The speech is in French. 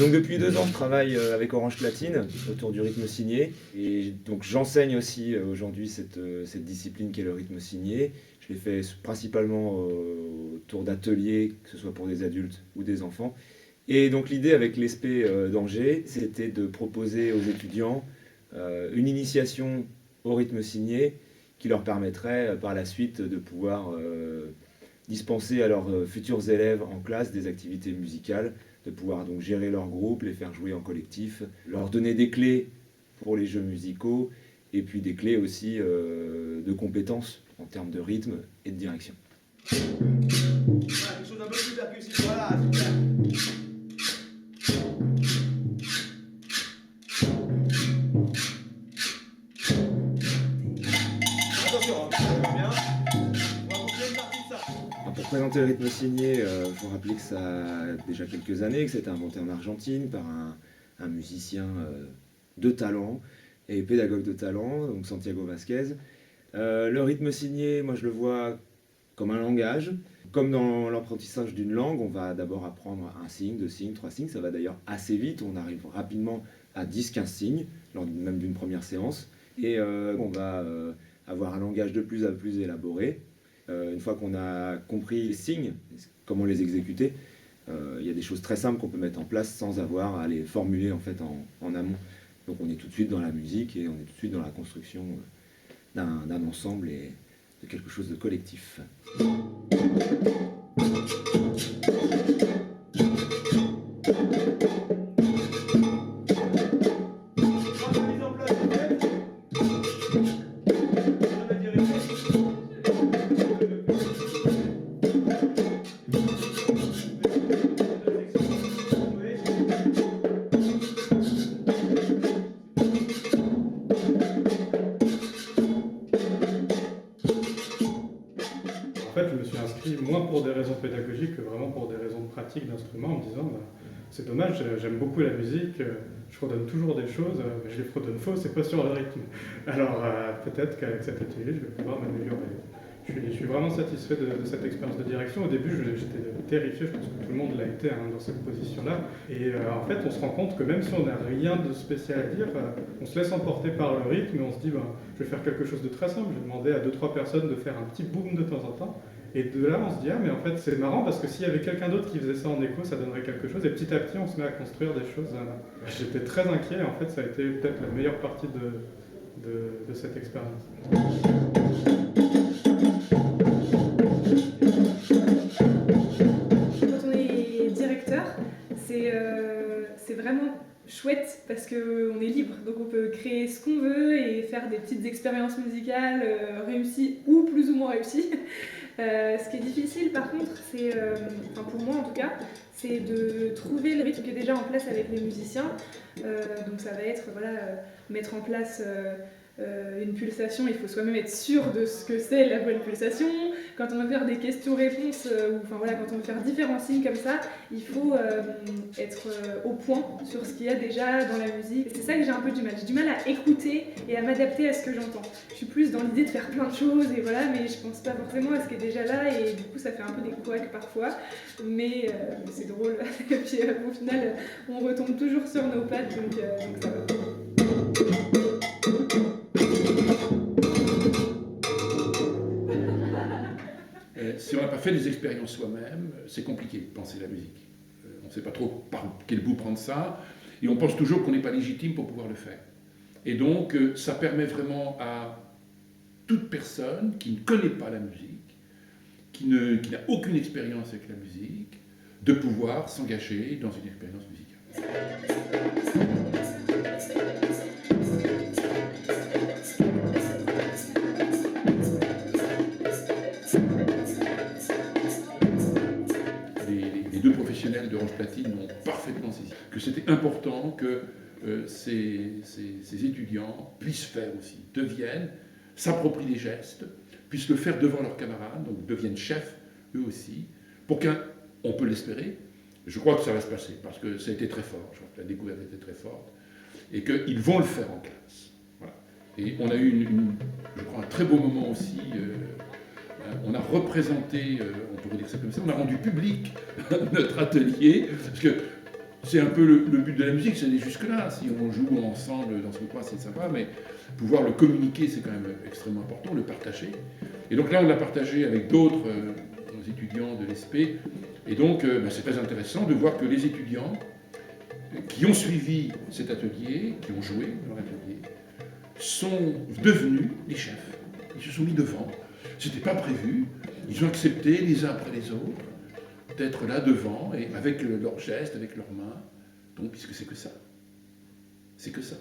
Donc depuis 2 ans, je travaille avec Orange Platine autour du rythme signé. Et donc j'enseigne aussi aujourd'hui cette discipline qui est le rythme signé. Je l'ai fait principalement autour d'ateliers, que ce soit pour des adultes ou des enfants. Et donc l'idée avec l'ESPE d'Angers, c'était de proposer aux étudiants une initiation au rythme signé qui leur permettrait par la suite de pouvoir dispenser à leurs futurs élèves en classe des activités musicales, de pouvoir donc gérer leur groupe, les faire jouer en collectif, leur donner des clés pour les jeux musicaux et puis des clés aussi de compétences en termes de rythme et de direction. Voilà, quelque chose un peu plus percussif, voilà, super. Attention, hein, bien. On va continuer une partie de ça. Pour présenter le rythme signé, il faut rappeler que ça a déjà quelques années, que c'était inventé en Argentine par un musicien de talent et pédagogue de talent, donc Santiago Vasquez. Le rythme signé, moi je le vois comme un langage. Comme dans l'apprentissage d'une langue, on va d'abord apprendre un signe, 2 signes, 3 signes. Ça va d'ailleurs assez vite, on arrive rapidement à 10-15 signes, lors même d'une première séance. Et on va avoir un langage de plus en plus élaboré. Une fois qu'on a compris les signes, comment les exécuter, il y a des choses très simples qu'on peut mettre en place sans avoir à les formuler en fait en amont. Donc on est tout de suite dans la musique et on est tout de suite dans la construction d'un ensemble et de quelque chose de collectif. En fait, je me suis inscrit moins pour des raisons pédagogiques que vraiment pour des raisons pratiques d'instruments, en me disant bah, c'est dommage, j'aime beaucoup la musique, je fredonne toujours des choses, mais je les fredonne faux, c'est pas sur le rythme. Alors peut-être qu'avec cet atelier, je vais pouvoir m'améliorer. Je suis vraiment satisfait de cette expérience de direction. Au début, j'étais terrifié, je pense que tout le monde l'a été dans cette position-là. Et en fait, on se rend compte que même si on n'a rien de spécial à dire, on se laisse emporter par le rythme et on se dit je vais faire quelque chose de très simple. Je vais demander à 2-3 personnes de faire un petit boom de temps en temps. Et de là, on se dit mais en fait, c'est marrant parce que s'il y avait quelqu'un d'autre qui faisait ça en écho, ça donnerait quelque chose. Et petit à petit, on se met à construire des choses. J'étais très inquiet. En fait, ça a été peut-être la meilleure partie de cette expérience. C'est vraiment chouette parce qu'on est libre, donc on peut créer ce qu'on veut et faire des petites expériences musicales réussies ou plus ou moins réussies. Ce qui est difficile par contre, c'est, pour moi en tout cas, c'est de trouver le rythme qui est déjà en place avec les musiciens. Donc ça va être mettre en place une pulsation, il faut soi-même être sûr de ce que c'est la bonne pulsation. Quand on va faire des questions-réponses, quand on va faire différents signes comme ça, il faut être au point sur ce qu'il y a déjà dans la musique. C'est ça que j'ai un peu du mal. J'ai du mal à écouter et à m'adapter à ce que j'entends. Je suis plus dans l'idée de faire plein de choses, mais je pense pas forcément à ce qui est déjà là, et du coup ça fait un peu des couacs parfois, mais c'est drôle. Et puis au final, on retombe toujours sur nos pattes, donc ça va. Si on n'a pas fait des expériences soi-même, c'est compliqué de penser la musique. On ne sait pas trop par quel bout prendre ça, et on pense toujours qu'on n'est pas légitime pour pouvoir le faire. Et donc, ça permet vraiment à toute personne qui ne connaît pas la musique, qui n'a aucune expérience avec la musique, de pouvoir s'engager dans une expérience musicale. Les deux professionnels d'Orange Platine m'ont parfaitement saisi que c'était important que ces étudiants puissent faire aussi, deviennent, s'approprient les gestes, puissent le faire devant leurs camarades, donc deviennent chefs eux aussi, pour qu'on peut l'espérer. Je crois que ça va se passer, parce que ça a été très fort, je crois que la découverte était très forte, et qu'ils vont le faire en classe. Voilà. Et on a eu, je crois, un très beau moment aussi. On a représenté, on pourrait dire ça comme ça, on a rendu public notre atelier, parce que c'est un peu le but de la musique, c'est aller jusque-là. Si on joue ensemble dans ce coin, c'est sympa, mais pouvoir le communiquer, c'est quand même extrêmement important, le partager. Et donc là, on l'a partagé avec d'autres étudiants de l'ESP. Et donc, c'est très intéressant de voir que les étudiants qui ont suivi cet atelier, qui ont joué dans l'atelier, sont devenus des chefs. Ils se sont mis devant. C'était pas prévu. Ils ont accepté les uns après les autres d'être là devant, et avec leurs gestes, avec leurs mains. Donc, puisque c'est que ça. C'est que ça.